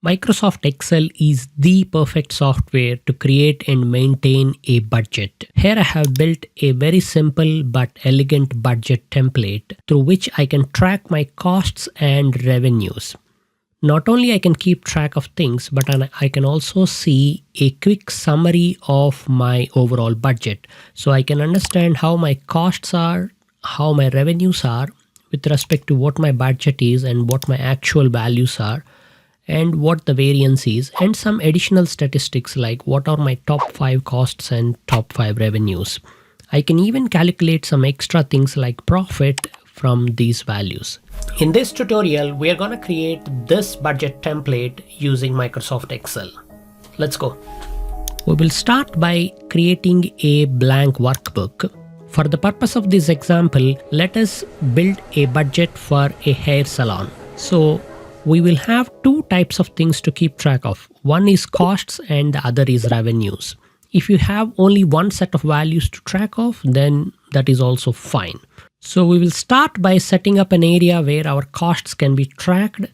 Microsoft Excel is the perfect software to create and maintain a budget. Here I have built a very simple but elegant budget template through which I can track my costs and revenues. Not only I can keep track of things, but I can also see a quick summary of my overall budget. So I can understand how my costs are, how my revenues are with respect to what my budget is and what my actual values are, and what the variance is, and some additional statistics like what are my top 5 costs and top 5 revenues. I can even calculate some extra things like profit from these values. In this tutorial, we are going to create this budget template using Microsoft Excel. Let's go. We will start by creating a blank workbook. For the purpose of this example, let us build a budget for a hair salon. So we will have two types of things to keep track of. One is costs and the other is revenues. If you have only one set of values to track of, then that is also fine. So we will start by setting up an area where our costs can be tracked.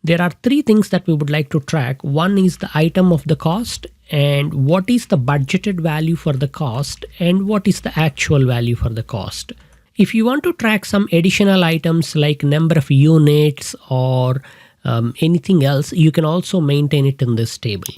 There are three things that we would like to track. One is the item of the cost, and what is the budgeted value for the cost, and what is the actual value for the cost. If you want to track some additional items like number of units or anything else, you can also maintain it in this table.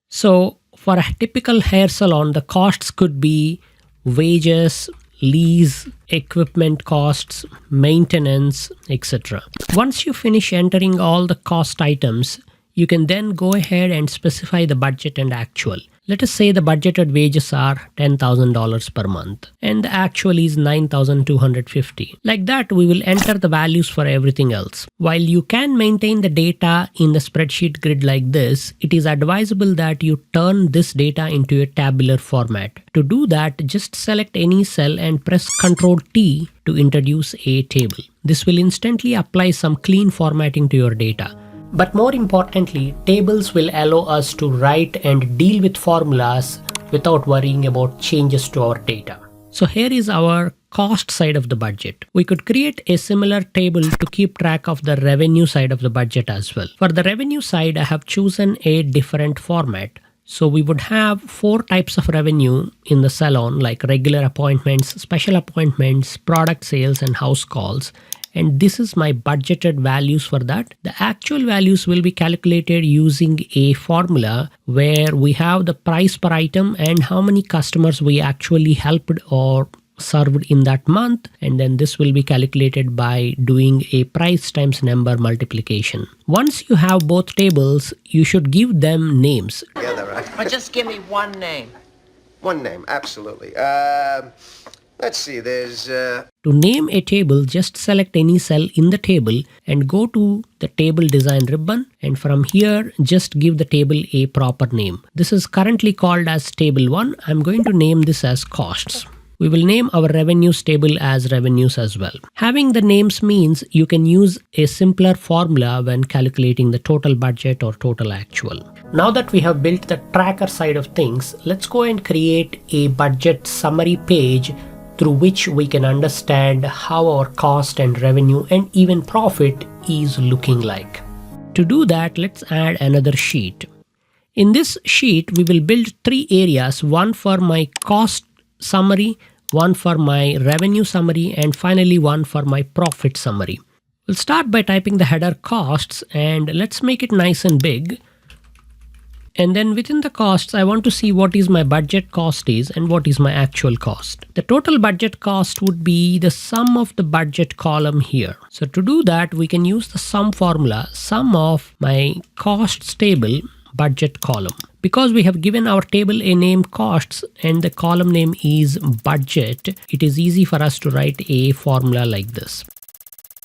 So for a typical hair salon, the costs could be wages, lease, equipment costs, maintenance, etc. Once you finish entering all the cost items, you can then go ahead and specify the budget and actual. Let us say the budgeted wages are $10,000 per month and the actual is $9,250. Like that, we will enter the values for everything else. While you can maintain the data in the spreadsheet grid like this, it is advisable that you turn this data into a tabular format. To do that, just select any cell and press Ctrl T to introduce a table. This will instantly apply some clean formatting to your data. But more importantly, tables will allow us to write and deal with formulas without worrying about changes to our data. So here is our cost side of the budget. We could create a similar table to keep track of the revenue side of the budget as well. For the revenue side, I have chosen a different format. So we would have 4 types of revenue in the salon, like regular appointments, special appointments, product sales, and house calls. And this is my budgeted values for that. The actual values will be calculated using a formula where we have the price per item and how many customers we actually helped or served in that month. And then this will be calculated by doing a price times number multiplication. Once you have both tables, you should give them names. Together, right? But just give me one name. One name, absolutely. Let's see, there's... To name a table, just select any cell in the table and go to the table design ribbon, and from here just give the table a proper name. This is currently called as table 1. I'm going to name this as costs. We will name our revenues table as revenues as well. Having the names means you can use a simpler formula when calculating the total budget or total actual. Now that we have built the tracker side of things, let's go and create a budget summary page through which we can understand how our cost and revenue and even profit is looking like. To do that, let's add another sheet. In this sheet, we will build 3 areas, one for my cost summary, one for my revenue summary, and finally one for my profit summary. We'll start by typing the header costs, and let's make it nice and big. And then within the costs, I want to see what is my budget cost is and what is my actual cost. The total budget cost would be the sum of the budget column here. So to do that, we can use the sum formula, sum of my costs table budget column. Because we have given our table a name costs and the column name is budget, it is easy for us to write a formula like this.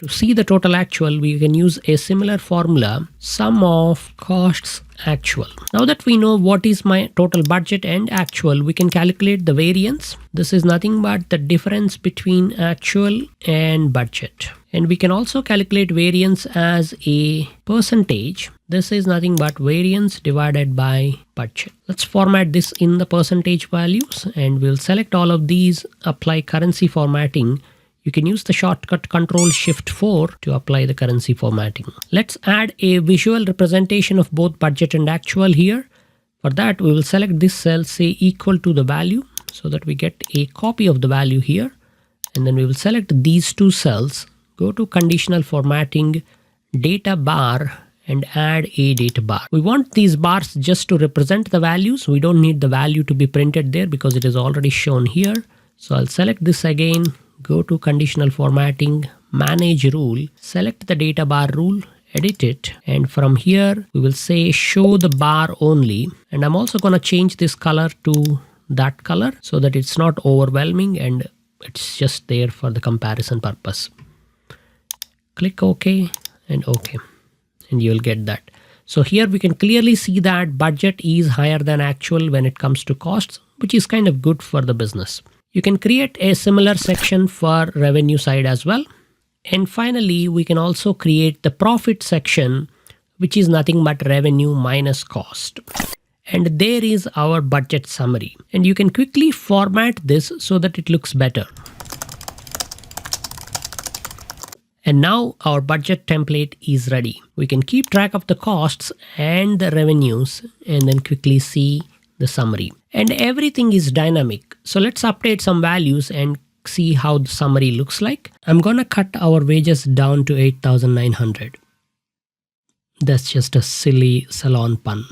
To see the total actual, we can use a similar formula, sum of costs actual. Now that we know what is my total budget and actual, we can calculate the variance. This is nothing but the difference between actual and budget. And we can also calculate variance as a percentage. This is nothing but variance divided by budget. Let's format this in the percentage values, and we'll select all of these, apply currency formatting. You can use the shortcut Control-Shift-4 to apply the currency formatting. Let's add a visual representation of both budget and actual here. For that, we will select this cell, say equal to the value, so that we get a copy of the value here. And then we will select these two cells, go to conditional formatting, data bar, and add a data bar. We want these bars just to represent the values. We don't need the value to be printed there because it is already shown here. So I'll select this again, go to conditional formatting, manage rule, select the data bar rule, edit it, and from here we will say show the bar only. And I'm also going to change this color to that color so that it's not overwhelming and it's just there for the comparison purpose. Click OK and OK. And you will get that. So here we can clearly see that budget is higher than actual when it comes to costs, which is kind of good for the business. You can create a similar section for revenue side as well. And finally, we can also create the profit section, which is nothing but revenue minus cost. And there is our budget summary. And you can quickly format this so that it looks better. And now our budget template is ready. We can keep track of the costs and the revenues and then quickly see the summary. And everything is dynamic. So let's update some values and see how the summary looks like. I'm gonna cut our wages down to 8,900. That's just a silly salon pun.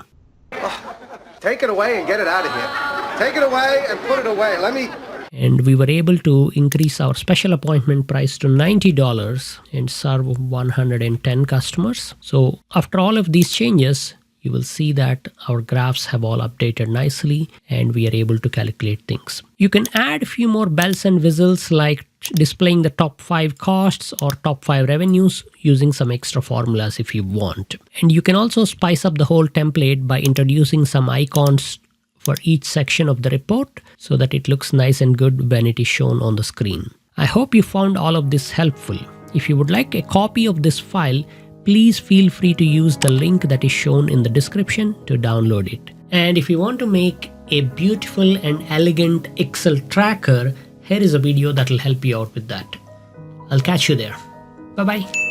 Take it away and get it out of here. Take it away and put it away. And we were able to increase our special appointment price to $90 and serve 110 customers. So after all of these changes, you will see that our graphs have all updated nicely and we are able to calculate things. You can add a few more bells and whistles like displaying the top 5 costs or top 5 revenues using some extra formulas if you want. And you can also spice up the whole template by introducing some icons for each section of the report so that it looks nice and good when it is shown on the screen. I hope you found all of this helpful. If you would like a copy of this file, please feel free to use the link that is shown in the description to download it. And if you want to make a beautiful and elegant Excel tracker, here is a video that will help you out with that. I'll catch you there. Bye-bye.